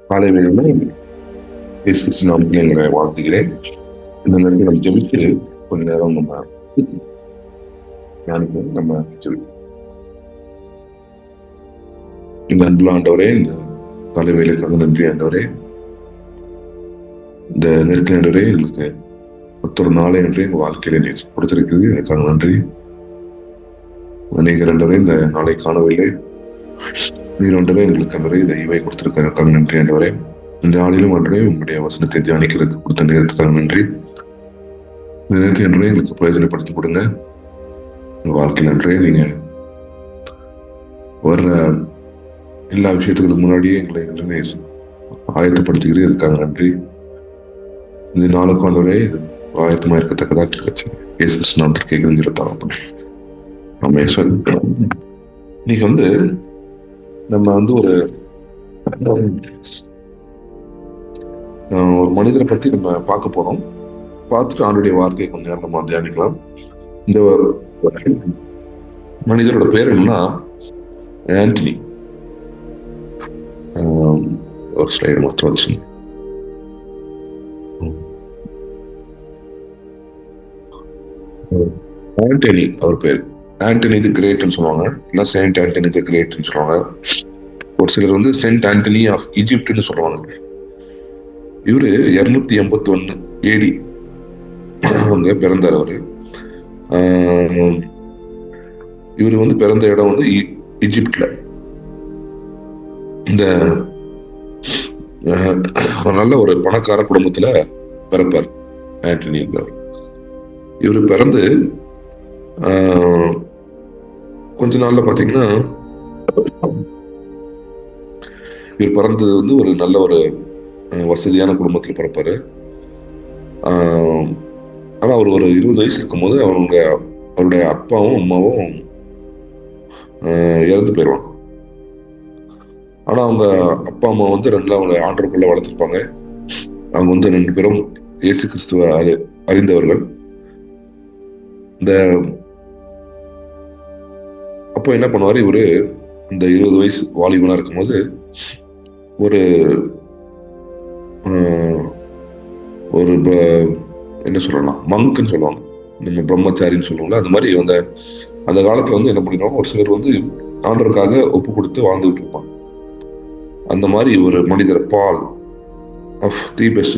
காலை வேளையில இயேசு கிறிஸ்து நாமத்தில் எங்களை வாழ்த்துகிறேன். இந்த நேரத்தில் நம்ம ஜெபிச்சு கொஞ்ச நேரம் நம்ம தியானிப்போம். நம்ம ஜெபிப்போம். இந்த அன்புள்ள ஆண்டவரே, இந்த காலை வேலைக்காக நன்றி ஆண்டவரே. இந்த நேரத்தில் ஆண்டவரே எங்களுக்கு மற்றொரு நாளை என்று எங்கள் வாழ்க்கையில நீர் கொடுத்திருக்கிறது, எனக்காக நன்றி. அநேகர் ஆண்டவரே இந்த நாளை காணவில்லை, நீர் ஆண்டவரே எங்களுக்கு ஆண்டவரே இந்த ஈவை கொடுத்திருக்க எனக்காக நன்றி ஆண்டவரே. இந்த நாளிலும் ஆண்டவரே உங்களுடைய வசனத்தை தியானிக்கிறதுக்கு கொடுத்த நேரத்துக்காக நன்றி. இந்த நேரத்தை ஆண்டவரே எங்களுக்கு பிரயோஜனப்படுத்தி கொடுங்க. உங்க வாழ்க்கையில் ஆண்டவரே நீங்க வர்ற எல்லா விஷயத்துக்கு முன்னாடியே எங்களை ஆயத்தப்படுத்துகிறேன், இதுக்காக நன்றி. இந்த நாளுக்கு ஆண்டவரே இது ஆயத்தமா இருக்கத்தக்கதாக இருந்துச்சு. இயேசு கிறிஸ்து நாமத்தில் கேட்குறேன். நம்ம இன்னைக்கு நம்ம ஒரு மனிதரை பத்தி நம்ம பார்க்க போறோம். பார்த்துட்டு ஆண்டுடைய வார்த்தையை கொஞ்ச நேரம் நம்ம தியானிக்கலாம். இந்த மனிதரோட பேர் என்னன்னா ஆண்டனி. ஒரு ஸ்லைடு மாத்திரம் வச்சு. ஆண்டனி அவர் பேர். ஆண்டனி தி கிரேட்னு சொல்லுவாங்க, இல்ல செயின்ட் ஆண்டனி தி கிரேட்னு சொல்லுவாங்க. ஒரு சிலர் செயின்ட் ஆண்டனி ஆஃப் ஈஜிப்ட்னு சொல்லுவாங்க. இவரு 281 AD பிறந்தார். அவரு இவரு பிறந்த இடம் ஈஜிப்ட்ல. இந்த நல்ல ஒரு பணக்கார குடும்பத்துல பிறப்பார் ஆண்டனி என்பவர். இவரு பிறந்து கொஞ்ச நாள்ல பாத்தீங்கன்னா இவர் பிறந்தது ஒரு நல்ல ஒரு வசதியான குடும்பத்துல பிறப்பாரு. ஆனா அவர் ஒரு 20 வயசு இருக்கும்போது அவருடைய அப்பாவும் அம்மாவும் இறந்து போயிடுவாங்க. ஆனா அவங்க அப்பா அம்மா அவங்க ஆண்டவருக்குள்ள வளர்த்திருப்பாங்க. அவங்க 2 பேரும் இயேசு கிறிஸ்துவ அறிந்தவர்கள். இந்த அப்போ என்ன பண்ணுவாரு, இவரு இந்த 20 வயசு வாலிபனா இருக்கும்போது ஒரு என்ன சொல்லலாம், மங்க்னு சொல்லுவாங்க, நம்ம பிரம்மச்சாரின்னு சொல்லுவோம்ல, அந்த மாதிரி அந்த காலத்துல என்ன பண்ணிடுவாங்க, ஒரு சிலர் ஆண்டவருக்காக ஒப்பு கொடுத்து வாழ்ந்துகிட்டு இருப்பாங்க. அந்த மாதிரி ஒரு மனிதர் பால் ஆஃப் தீபஸ்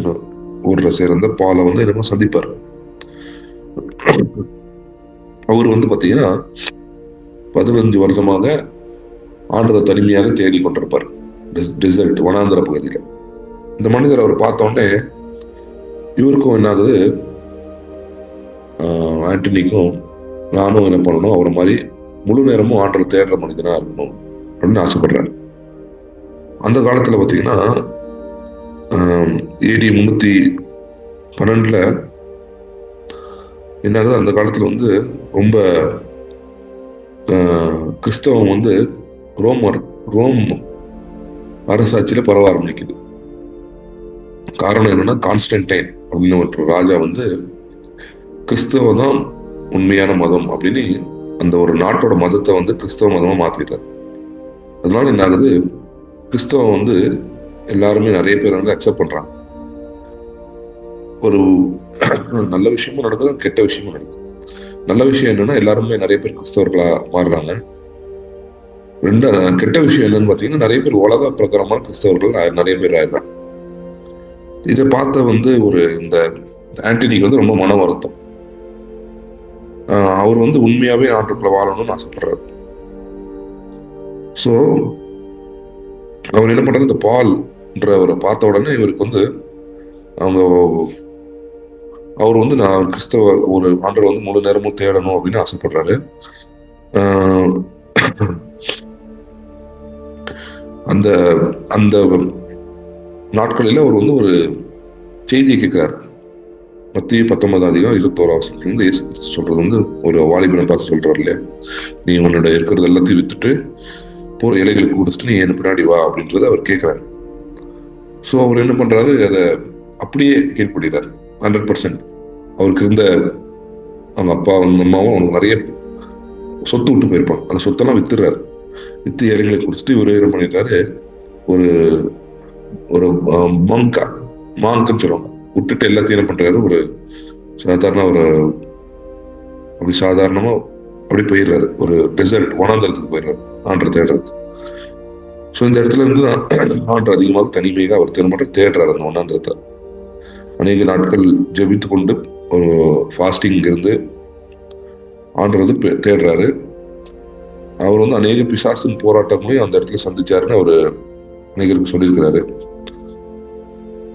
ஊர்ல சேர்ந்த பாலை என்னமோ சந்திப்பார். அவரு பாத்தீங்கன்னா 15 வருஷமாக ஆண்டவரை தனிமையாக தேடி கொண்டிருப்பார் டெசர்ட், வனாந்திர பகுதியில. இந்த மனிதர் அவர் பார்த்த உடனே இவருக்கும் என்ன ஆகுது, ஆண்டனிக்கும் நானும் என்ன பண்ணணும், அவரை மாதிரி முழு நேரமும் ஆண்டரை தேடுற மனிதனா இருக்கணும் அப்படின்னு ஆசைப்படுறாரு. அந்த காலத்துல பாத்தீங்கன்னா AD 312 என்னது, அந்த காலத்துல ரொம்ப கிறிஸ்தவம் ரோம் அரசாட்சியில பரவ ஆரம்பிக்குது. காரணம் என்னன்னா, கான்ஸ்டன்டைன் அப்படின்னு ஒரு ராஜா கிறிஸ்தவம் தான் உண்மையான மதம் அப்படின்னு அந்த ஒரு நாட்டோட மதத்தை கிறிஸ்தவ மதமா மாத்திடுறாரு. அதனால என்ன ஆகுது, கிறிஸ்தவம் எல்லாருமே நிறைய பேர் அக்செப்ட் பண்றாங்க. ஒரு நல்ல விஷயமும் நடக்குது, கெட்ட விஷயமும் நடக்குது. நல்ல விஷயம் என்னன்னா, எல்லாருமே நிறைய பேர் கிறிஸ்தவர்களா மாறுறாங்க. கெட்ட விஷயம் என்னன்னு பாத்தீங்கன்னா, நிறைய பேர் உலக பிரகாரமான கிறிஸ்தவர்கள் நிறைய பேர் ஆயிடுறாங்க. இதை பார்த்த இந்த ஆண்டனிக்கு ரொம்ப மன வருத்தம். அவர் உண்மையாவே நாட்டுக்குள்ள வாழணும்னு ஆசைப்படுறாரு. சோ அவர் என்ன பண்றாரு, இந்த பால்ன்றவரை பார்த்த உடனே இவருக்கு அவர் நான் கிறிஸ்தவ ஒரு ஆண்டவர் முழு நேரமும் தேடணும் அப்படின்னு ஆசைப்படுறாரு. அந்த அந்த நாட்களில அவர் ஒரு செய்தியை கேட்கிறார். மத்திய 19:21 இயேசு கிறிஸ்து சொல்றது ஒரு வாலிபனை பார்த்து சொல்றாரு இல்லையா, நீ உன்னோட இருக்கிறது எல்லாத்தையும் வித்துட்டு போற இலைகளுக்கு கொடுத்துட்டு நீ என்ன பின்னாடி வா அப்படின்றத அவர் கேட்கிறாரு. சோ அவர் என்ன பண்றாரு, அதை அப்படியே கீழ்படுகிறார் 100%. அவருக்கு இருந்த அவங்க அப்பா அம்மாவும் அவனுக்கு நிறைய சொத்து விட்டு போயிருப்பான். அந்த சொத்தெல்லாம் வித்துறாரு. வித்து இலைங்களை குடிச்சிட்டு இவரு என்ன பண்ணிடுறாரு, ஒரு ஒரு மாங்குன்னு சொல்லுவாங்க, விட்டுட்டு எல்லாத்தையும் என்ன பண்றாரு, ஒரு சாதாரண ஒரு அப்படி சாதாரணமா அப்படி போயிடுறாரு, ஒரு டெசர்ட் வனாந்தரத்துக்கு போயிடுறாரு ஆண்டரை தேடுறது. ஸோ இந்த இடத்துல இருந்து ஆண்டர் அதிகமாக தனிமையாக அவர் திரும்ப தேடுறாரு அந்த வனாந்தரத்தை. அநேக நாட்கள் ஜெபித்து கொண்டு ஒரு ஃபாஸ்டிங் இருந்து ஆண்டர் வந்து தேடுறாரு. அவர் வந்து அநேக பிசாசின் போராட்டங்களையும் அந்த இடத்துல சந்திச்சாருன்னு அவரு அநேகருக்கு சொல்லியிருக்கிறாரு.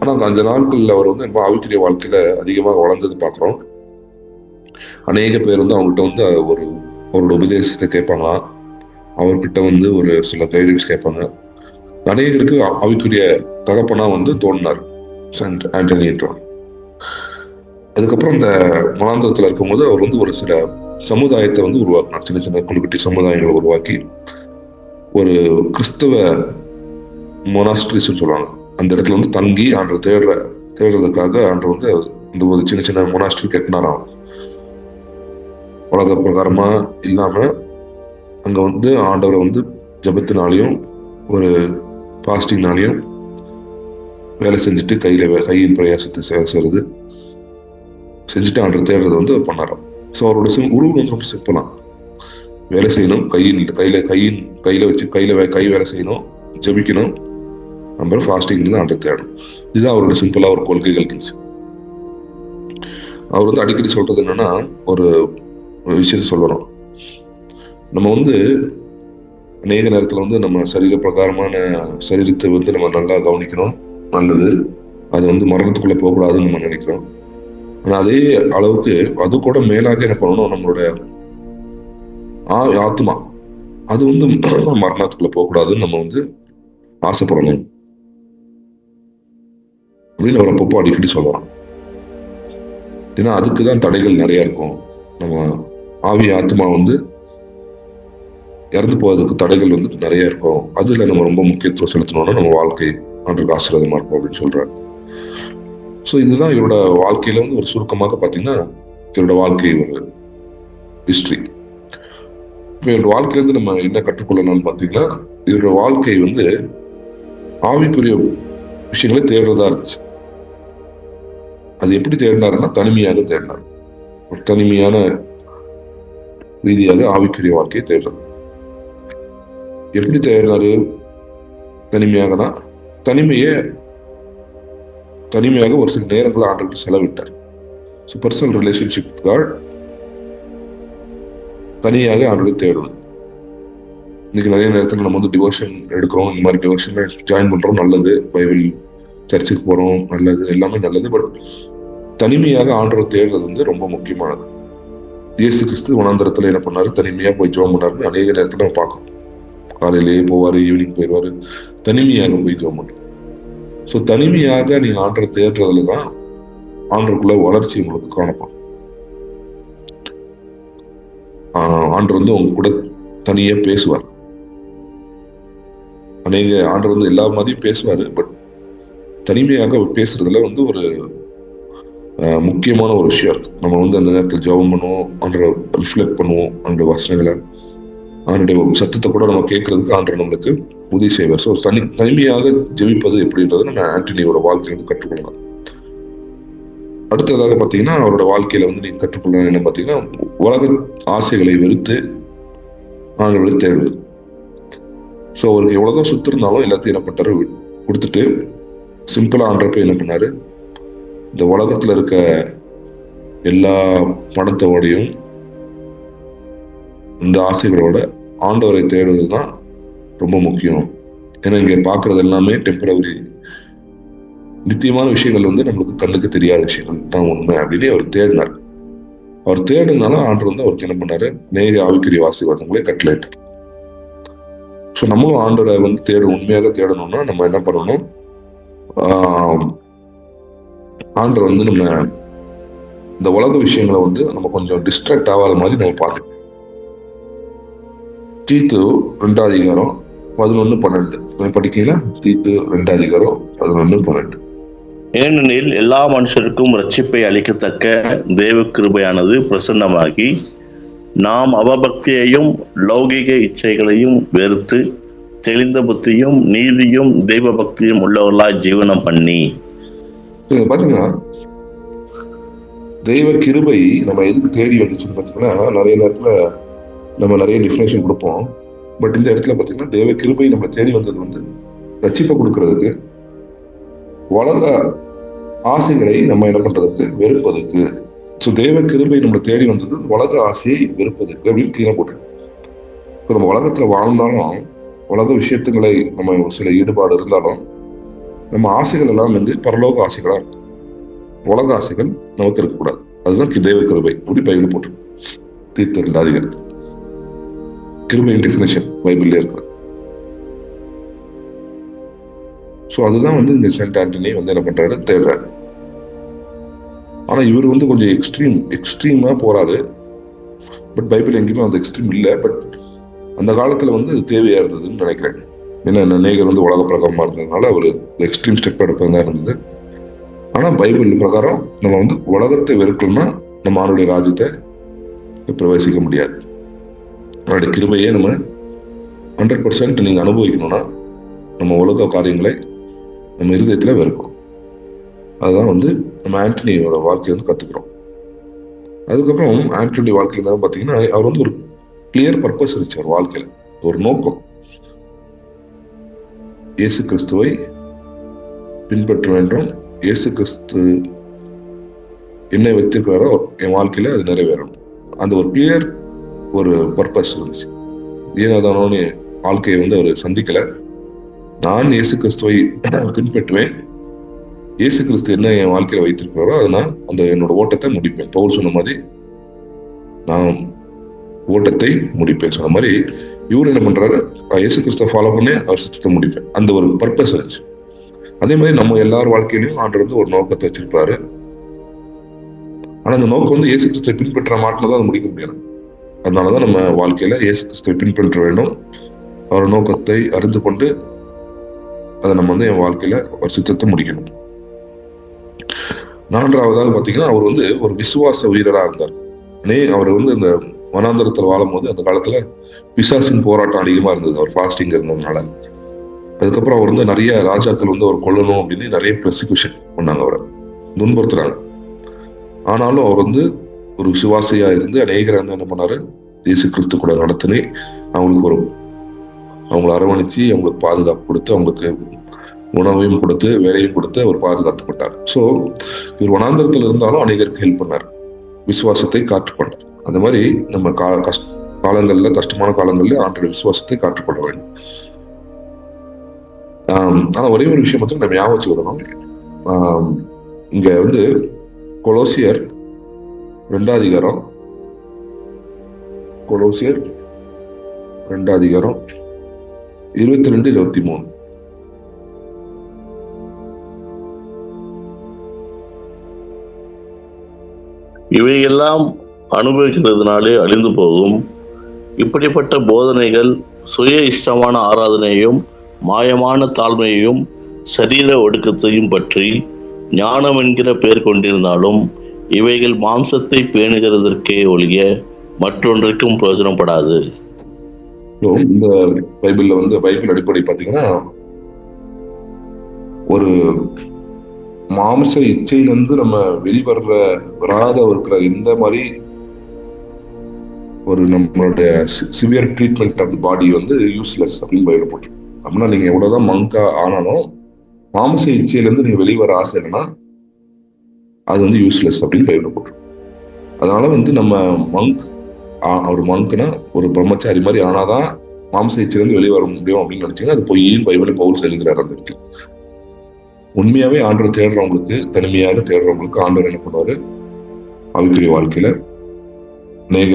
ஆனா அந்த 5 நாட்கள்ல அவர் வந்து ரொம்ப ஆவிக்குரிய வாழ்க்கையில அதிகமாக வளர்ந்தது பாக்குறோம். அநேக பேர் வந்து அவங்ககிட்ட வந்து அவரோட உபதேசத்தை கேட்பாங்களாம், அவர்கிட்ட வந்து ஒரு சில கைடன்ஸ் கேட்பாங்க. அநேகருக்கு ஆவிக்குரிய தகப்பனா வந்து தோன்றினார் சென்ட் ஆண்டனி என்றார். அதுக்கப்புறம் இந்த மனாந்தரத்துல இருக்கும்போது அவர் வந்து ஒரு சில சமுதாயத்தை வந்து உருவாக்கினார், சின்ன சின்ன குழுக்குட்டி சமுதாயங்களை உருவாக்கி ஒரு கிறிஸ்தவ மொனாஸ்ட்ரிஸ் சொல்லுவாங்க, அந்த இடத்துல வந்து தங்கி ஆண்டு தேடுறதுக்காக ஆண்டு வந்து இந்த ஒரு சின்ன சின்ன மொனாஸ்ட்ரி கட்டினாராம். உலக பிரகாரமா இல்லாம அங்க வந்து ஆண்டவரை வந்து ஜபத்தினாலையும் ஒரு பாஸ்டிங்னாலையும் வேலை செஞ்சுட்டு கையின் பிரயாசத்தை செய்யறது செஞ்சுட்டு ஆண்டர் தேடுறது வந்து பண்ணாராம். ஸோ அவரோட உருவம் வந்து ரொம்ப சிம்பிளாம், வேலை செய்யணும், கையில வச்சு கை வேலை செய்யணும், ஜபிக்கணும், நம்ம ஃபாஸ்டிங் ஆண்டர் தேடணும். இதுதான் அவரோட சிம்பிளா ஒரு கொள்கைகள் இருந்துச்சு. அவர் வந்து அடிக்கடி சொல்றது என்னன்னா, ஒரு விஷயத்த சொல்லணும், நம்ம வந்து அநேக நேரத்துல வந்து நம்ம சரீர பிரகாரமான சரீரத்தை வந்து நம்ம நல்லா கவனிக்கணும், நல்லது, அது வந்து மரணத்துக்குள்ள போகக்கூடாதுன்னு நம்ம நினைக்கிறோம். ஆனா அதே அளவுக்கு அது கூட மேலாக என்ன பண்ணணும், நம்மளோட ஆத்மா அது வந்து மரணத்துக்குள்ள போகக்கூடாதுன்னு நம்ம வந்து ஆசைப்படணும் அப்படின்னு அவர் அப்பப்போ அடிக்கடி சொல்லலாம். ஏன்னா அதுக்குதான் தடைகள் நிறைய இருக்கும். நம்ம ஆவி ஆத்மா வந்து இறந்து போவதற்கு தடைகள் வந்து நிறைய இருக்கும். அதுல நம்ம ரொம்ப முக்கியத்துவம் செலுத்தணும்னா நம்ம வாழ்க்கை ஆண்டுக்கு ஆசீர்வாதமா இருக்கும் அப்படின்னு சொல்றாரு. ஸோ இதுதான் இவரோட வாழ்க்கையில வந்து ஒரு சுருக்கமாக பாத்தீங்கன்னா இவரோட வாழ்க்கை ஒரு ஹிஸ்டரி. இப்போ இவரோட வாழ்க்கையில இருந்து நம்ம என்ன கற்றுக்கொள்ளலாம்னு பாத்தீங்கன்னா, இவரோட வாழ்க்கை வந்து ஆவிக்குரிய விஷயங்களை தேடுறதா இருந்துச்சு. அது எப்படி தேடினாருன்னா தனிமையாக தேடினார், ஒரு தனிமையான ரீதியாக ஆவிக்குரிய வாழ்க்கையை தேடுறது. எப்படி தேடினாரு தனிமையாகனா, தனிமையாக ஒரு சில நேரங்களை ஆண்டுக்கு செலவிட்டார். ஸோ பர்சனல் ரிலேஷன்ஷிப் காட் தனியாக ஆண்டு தேடுவது. இன்னைக்கு நிறைய நேரத்தில் நம்ம வந்து டிவோஷன் எடுக்கிறோம், இந்த மாதிரி டிவோஷன் ஜாயின் பண்றோம், நல்லது, பைபிள் சர்ச்சுக்கு போறோம், நல்லது, எல்லாமே நல்லது. பட் தனிமையாக ஆண்டவர் தேடுறது வந்து ரொம்ப முக்கியமானது. இயேசு கிறிஸ்து வனாந்தரத்துல என்ன பண்ணாரு, தனிமையா போய் ஜெபம் பண்ணாருன்னு அநேக நேரத்துல நம்ம பார்க்கணும். காலையிலேயே போவாரு, ஈவினிங் போயிடுவாரு, தனிமையாக போய் ஜெபம் பண்றாரு. ஸோ தனிமையாக நீங்க ஆண்டரை தேடுறதுலதான் ஆண்டருக்குள்ள வளர்ச்சி உங்களுக்கு காணப்படும். ஆண்டர் வந்து உங்க கூட தனியா பேசுவார். அநேக ஆண்டர் வந்து எல்லா மாதிரியும் பேசுவாரு, பட் தனிமையாக பேசுறதுல வந்து ஒரு முக்கியமான ஒரு விஷயம் இருக்கு. நம்ம வந்து அந்த நேரத்தில் ஜெபம் பண்ணுவோம், ஆண்டரை ரிஃப்ளெக்ட் பண்ணுவோம், ஆண்டோட வசனங்களை, ஆண்டுடைய சத்தத்தை கூட நம்ம கேட்கறதுக்கு ஆண்டர் நம்மளுக்கு உதவி செய்வார். ஸோ தனிமையாக ஜெபிப்பது எப்படின்றது நம்ம ஆண்டனியோட வாழ்க்கையிலிருந்து கற்றுக்கொள்ளலாம். அடுத்ததாக பாத்தீங்கன்னா அவரோட வாழ்க்கையில வந்து நீங்க கற்றுக்கொள்ளலாம் என்ன பாத்தீங்கன்னா, உலக ஆசைகளை வெறுத்து ஆண்டவரை தேடுவது. ஸோ அவருக்கு எவ்வளவுதான் சுத்து இருந்தாலும் எல்லாத்தையும் என்ன பண்ணாரு, கொடுத்துட்டு சிம்பிளா ஆண்டப்ப என்ன பண்ணாரு, இந்த உலகத்துல இருக்க எல்லா பணத்தோடையும் இந்த ஆசைகளோட ஆண்டவரை தேடுவதுதான் ரொம்ப முக்கியம். ஏன்னா இங்க பாக்குறது எல்லாமே டெம்பரவரி, நித்தியமான விஷயங்கள் வந்து நம்மளுக்கு கண்ணுக்கு தெரியாத விஷயங்கள் தான் உண்மை அப்படின்னு அவர் தேடினார். அவர் தேடுனால ஆண்டவர் வந்து அவருக்கு என்ன பண்ணாரு, நேர ஆவிக்குரிய ஆசீர்வாதங்களை கட்டளையிட்டார். ஸோ நம்மளும் ஆண்டவரை வந்து உண்மையாக தேடணும்னா நம்ம என்ன பண்ணணும், ஆண்டவர் வந்து நம்ம இந்த உலக விஷயங்களை வந்து நம்ம கொஞ்சம் டிஸ்ட்ராக்ட் ஆகாத மாதிரி நம்ம பார்த்துக்கணும். தீத்து 2ஆம் அதிகாரம் 11-12 படிக்கீங்களா? தீத்து 2ஆம் அதிகாரம் 11-12. ஏனெனில் எல்லா மனுஷருக்கும் ரட்சிப்பை அளிக்கத்தக்க தேவ கிருபையானது பிரசன்னமாகி, நாம் அவபக்தியையும் லௌகிக இச்சைகளையும் வெறுத்து தெளிந்த புத்தியும் நீதியும் தெய்வ பக்தியும் உள்ளவர்களாய் ஜீவனம் பண்ணி. பாத்தீங்கன்னா தெய்வ கிருபை நம்ம எதுக்கு தேடி வந்துச்சுன்னு பாத்தீங்கன்னா, நிறைய நேரத்துல நம்ம நிறைய டிஃபினேஷன் கொடுப்போம். பட் இந்த இடத்துல பாத்தீங்கன்னா தெய்வ கிருபை நம்ம தேடி வந்தது வந்து ரட்சிப்பை கொடுக்கறதுக்கு, உலக ஆசைகளை நம்ம என்ன பண்றதுக்கு, வெறுப்பதற்கு. ஸோ தெய்வ கிருபை நம்மளை தேடி வந்தது உலக ஆசையை வெறுப்பதற்கு அப்படின்னு கீழே போட்டு. இப்போ நம்ம உலகத்துல வாழ்ந்தாலும், உலக விஷயத்துங்களை நம்ம சில ஈடுபாடு இருந்தாலும், நம்ம ஆசைகள் எல்லாம் வந்து பரலோக ஆசைகளா இருக்கும். உலக ஆசைகள் நமக்கு இருக்கக்கூடாது. அதுதான் தெய்வ கிருபை அப்படி பைபிள் போட்டு தீர்த்த 2 அதிகாரத்தில் கிருபையின் டெஃபினேஷன் பைபிள்ல இருக்கு. ஸோ அதுதான் வந்து இந்த சென்ட் ஆண்டனி வந்து என்ன பண்றாரு, தேடுறாரு. ஆனா இவர் வந்து கொஞ்சம் எக்ஸ்ட்ரீமா போறாரு. பட் பைபிள் எங்கேயுமே அந்த எக்ஸ்ட்ரீம் இல்லை. பட் அந்த காலத்துல வந்து அது தேவையா இருந்ததுன்னு நினைக்கிறேன். ஏன்னா அநேகர் வந்து உலக பிரகாரமா இருந்ததுனால ஒரு எக்ஸ்ட்ரீம் ஸ்டெப் எடுப்பதா இருந்தது. ஆனா பைபிள் பிரகாரம் நம்ம வந்து உலகத்தை வெறுக்கணும்னா நம்ம அவருடைய ராஜ்யத்தை பிரவேசிக்க முடியாது. அவருடைய கிருபையை நம்ம 100% நீங்க அனுபவிக்கணும்னா நம்ம உலக காரியங்களை நம்ம இருதயத்துல வெறுக்கணும். அதுதான் வந்து நம்ம ஆண்டனியோட வாழ்க்கையை வந்து கத்துக்கிறோம். அதுக்கப்புறம் ஆண்டனி வாழ்க்கையில தான் பாத்தீங்கன்னா, அவர் வந்து ஒரு கிளியர் பர்பஸ் இருந்துச்சு. அவர் வாழ்க்கையில ஒரு நோக்கம், இயேசு கிறிஸ்துவை பின்பற்ற வேண்டும். இயேசு கிறிஸ்து என்ன வைத்திருக்கிறாரோ என் வாழ்க்கையில அது நிறைவேறணும். அந்த ஒரு கிளியர் ஒரு பர்பஸ் இருந்துச்சு. ஏனாதானோன்னு வாழ்க்கையை வந்து அவர் சந்திக்கல. நான் இயேசு கிறிஸ்துவை பின்பற்றுவேன். இயேசு கிறிஸ்து என்ன என் வாழ்க்கையில வைத்திருக்கிறாரோ அதை நான் அந்த என்னோட ஓட்டத்தை முடிப்பேன். பவுல் சொன்ன மாதிரி நான் ஓட்டத்தை முடிப்பேன் சொன்ன மாதிரி இவர் என்ன பண்றாரு, இயேசு கிறிஸ்துவை ஃபாலோ பண்ணி அவர் சித்தத்தை முடிப்பேன். அந்த ஒரு பர்பஸ் இருந்துச்சு. அதே மாதிரி நம்ம எல்லார் வாழ்க்கையிலையும் ஆண்டவர் வந்து ஒரு நோக்கத்தை வச்சிருப்பாரு. ஆனா அந்த நோக்கம் வந்து இயேசு கிறிஸ்துவை பின்பற்ற மாட்டினதான் அதை முடிக்க முடியாது. அதனாலதான் நம்ம வாழ்க்கையில இயேசு கிறிஸ்துவை பின்பற்ற வேண்டும். அவர் நோக்கத்தை அறிந்து கொண்டு அதை நம்ம வந்து என் வாழ்க்கையில ஒரு சித்தத்தை முடிக்கணும். 4ஆவதாக பாத்தீங்கன்னா, அவர் வந்து ஒரு விசுவாச வீரரா இருந்தார். அவர் வந்து இந்த வனாந்தரத்துல வாழும் போது அந்த காலத்துல பிசாசின் போராட்டம் அதிகமா இருந்தது. அவர் ஃபாஸ்டிங் இருந்ததுனால. அதுக்கப்புறம் அவர் வந்து நிறைய ராஜாக்கள் வந்து அவர் கொல்லணும் அப்படின்னு நிறைய ப்ரோசிக்யூஷன் பண்ணாங்க, அவரை துன்புறுத்துறாங்க. ஆனாலும் அவர் வந்து ஒரு விசுவாசியா இருந்து அநேகரை வந்து என்ன பண்ணாரு, இயேசு கிறிஸ்து கூட நடத்தினே அவங்களை அரவணைச்சு அவங்களுக்கு பாதுகாப்பு கொடுத்து அவங்களுக்கு உணவையும் கொடுத்து வேலையும் கொடுத்து அவர் பாதுகாத்துப்பட்டார். ஸோ இவர் வனாந்தரத்தில் இருந்தாலும் அநேகருக்கு ஹெல்ப் பண்ணார், விசுவாசத்தை காற்றுக்கொண்டார். அந்த மாதிரி நம்ம காலங்கள்ல, கஷ்டமான காலங்கள்ல ஆண்டோட விசுவாசத்தை காற்றுக்கொள்ள வேண்டும். ஆனா ஒரே ஒரு விஷயம் மட்டும் நம்ம ஞாபகம் வச்சுக்கணும். இங்க வந்து கொலோசியர் 2 அதிகாரம் 22-23 இவையெல்லாம் அனுபவிக்கிறதுனாலே அழிந்து போகும். இப்படிப்பட்ட போதனைகள் சுய இஷ்டமான ஆராதனையும் மாயமான தாழ்மையையும் சரீர ஒடுக்கத்தையும் பற்றி ஞானம் என்கிற பெயர் கொண்டிருந்தாலும் இவைகள் மாம்சத்தை பேணுகிறதற்கே ஒழிய மற்றொன்றுக்கும் பிரயோஜனப்படாது. இந்த பைபிள்ல வந்து பைபிள் அடிப்படை பாத்தீங்கன்னா, ஒரு மாம்ச இச்சையிலிருந்து நம்ம வராத இருக்கிற இந்த மாதிரி ஒரு நம்மளுடைய சிவியர் ட்ரீட்மெண்ட் ஆஃப் தி பாடி வந்து யூஸ்லெஸ் அப்படின்னு பைபிள் போட்டு. அப்படின்னா நீங்க எவ்வளவுதான் மங்கா ஆனாலும் மாம்ச இச்சையிலிருந்து நீங்க வெளிவர ஆசை இல்லைன்னா அது வந்து யூஸ்லெஸ் அப்படின்னு பைபிள் போட்டு. அதனால வந்து நம்ம ஒரு மங்க்னா ஒரு பிரம்மச்சாரி மாதிரி ஆனாதான் மாம்ச இச்சையிலிருந்து வெளியே வர முடியும் அப்படின்னு நினைச்சீங்கன்னா அது பொய்யின் பைபிள் பவுல் எழுதுறாரு. அந்த இடத்துல உண்மையாவே ஆண்டவர் தேடுறவங்களுக்கு, தனிமையாக தேடுறவங்களுக்கு ஆண்டவர் என்ன பண்ணுவாரு, ஆவிக்குரிய வாழ்க்கையில அநேக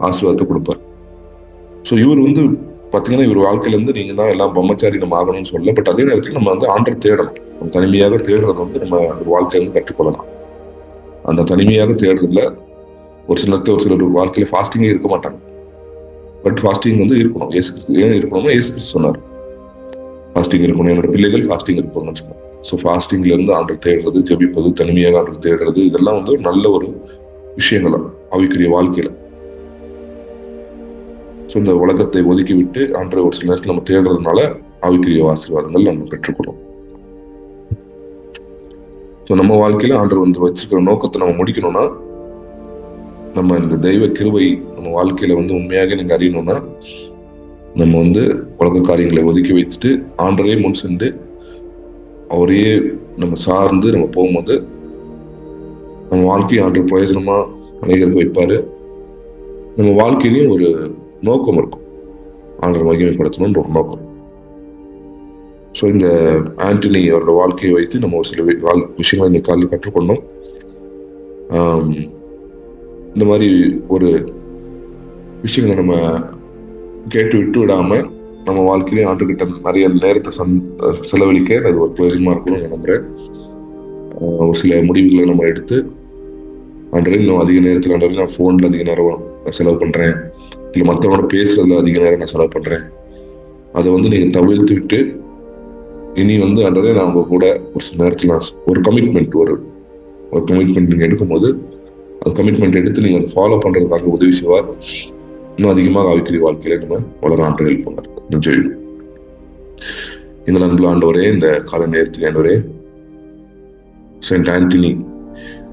ஆசீர்வாதத்தை கொடுப்பார். ஸோ இவர் வந்து பாத்தீங்கன்னா இவர் வாழ்க்கையில இருந்து நீங்க தான் எல்லாம் பிரம்மச்சாரி நம்ம ஆகணும்னு சொல்லல. பட் அதே நேரத்தில் நம்ம வந்து ஆண்டவர் தேடணும். நம்ம தனிமையாக தேடுறது வந்து நம்ம ஒரு வாழ்க்கையை வந்து கற்றுக்கொள்ளலாம். அந்த தனிமையாக தேடுறதுல ஒரு சிலர் வாழ்க்கையில ஃபாஸ்டிங்கே இருக்க மாட்டாங்க. பட் ஃபாஸ்டிங் வந்து இருக்கணும். ஏன் இருக்கணும்னா இயேசு கிறிஸ்து சொன்னார் ஃபாஸ்டிங் இருக்கணும், என்னோட பிள்ளைகள் ஃபாஸ்டிங் இருப்பாங்கன்னு சொன்னார். ஸோ ஃபாஸ்டிங்ல இருந்து ஆண்டவர் தேடுறது, ஜெபிப்பது, தனிமையாக ஆண்டவர் தேடுறது, இதெல்லாம் வந்து நல்ல ஒரு விஷயங்களா ஆவிக்குரிய வாழ்க்கையில. ஸோ இந்த உலகத்தை ஒதுக்கி விட்டு ஆண்டவரை ஒரு சில நேரத்தில் நம்ம தேடுறதுனால ஆவிக்குரிய ஆசீர்வாதங்கள் நம்ம பெற்றுக்கொள்ளும். ஸோ நம்ம வாழ்க்கையில ஆண்டவர் வந்து வச்சுக்கிற நோக்கத்தை நம்ம முடிக்கணும்னா, நம்ம இந்த தெய்வ கிருபை நம்ம வாழ்க்கையில வந்து உண்மையாக நீங்க அறியணும்னா, நம்ம வந்து உலக காரியங்களை ஒதுக்கி வைத்துட்டு ஆண்டவரே முன் சென்று அவரையே நம்ம சார்ந்து நம்ம போகும்போது நம்ம வாழ்க்கையை ஆண்டவர் பிரயோஜனமா அநேகருக்கு வைப்பாரு. நம்ம வாழ்க்கையிலையும் ஒரு நோக்கம் இருக்கும், ஆண்டவர் மகிமைப்படுத்தணும்ன்ற ஒரு நோக்கம். ஸோ இந்த ஆண்டனி அவரோட வாழ்க்கையை வைத்து நம்ம ஒரு சில விஷயங்களை இன்னைக்கு காலையில் கற்றுக்கொண்டோம். இந்த மாதிரி ஒரு விஷயங்களை நம்ம கேட்டு விட்டு விடாம நம்ம வாழ்க்கையிலே ஆண்டுகிட்ட நிறைய நேரத்தை செலவழிக்க அது ஒரு பிரயோஜனமா இருக்கணும்னு நம்புறேன். ஒரு சில முடிவுகளை நம்ம எடுத்து ஆண்டவரே இன்னும் அதிக நேரத்தில் ஆண்டவரே நான் ஃபோன்ல அதிக நேரம் செலவு பண்றேன், இல்லை மற்றவங்களோட பேசுறதுல அதிக நேரம் நான் செலவு பண்றேன், அதை வந்து நீங்க தவிர்த்து விட்டு இனி வந்து ஆண்டவரே நான் உங்க கூட ஒரு சில நேரத்தில் ஒரு கமிட்மெண்ட் நீங்க எடுக்கும்போது அது கமிட்மெண்ட் எடுத்து நீங்க அதை ஃபாலோ பண்றதுக்காக உதவி செய்வார். இன்னும் அதிகமாக ஆவிக்குரிய வாழ்க்கையில நம்ம வளர ஆண்டு ஹெல்ப் பண்ணார். நிச்சயம் எங்கள் அன்புள்ள ஆண்டவரே, இந்த கால நேரத்தில் ஆண்டவரே செயின்ட் ஆண்டனி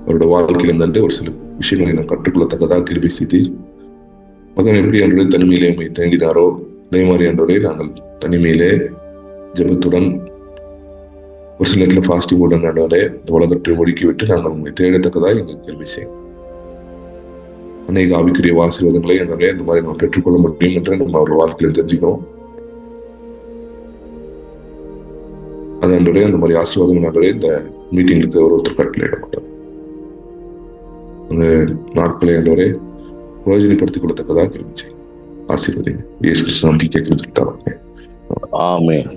அவரோட வாழ்க்கையில இருந்துட்டு ஒரு சில விஷயங்களை நான் கற்றுக்கொள்ளத்தக்கதாக கிருபை செய்தீர். மகன் எப்படி ஆண்டவரே தனிமையிலே உண்மை தேடினாரோ அதே மாதிரி ஆண்டவரே நாங்கள் தனிமையிலே ஜெபத்துடன் ஒரு சில நேரத்தில் ஃபாஸ்டிங் உடன் ஆண்டவரே இந்த உலகத்தை ஒடுக்கி விட்டு நாங்கள் உண்மை தேடத்தக்கதாக எங்களுக்கு கிருபை செய்யும். அநேக ஆவிக்குரிய ஆசீர்வாதங்களை ஆண்டவரே இந்த மாதிரி நம்ம பெற்றுக்கொள்ள முடியும் என்று நம்ம அவரோட வாழ்க்கையில தெரிஞ்சுக்கிறோம். அது ஆண்டவரே அந்த மாதிரி ஆசீர்வாதங்கள் ஆண்டவரே இந்த மீட்டிங்களுக்கு ஒருத்தர் கட்டளையிட மாட்டார். அந்த நாட்களை ஆண்டவரே பிரயோஜனப்படுத்திக் கொள்ளத்தக்கதாக கிருபை செய்யும். ஆசீர்வதிங்க. இயேசு கிறிஸ்து நம்பிக்கை கேட்கிறது. ஆமென்.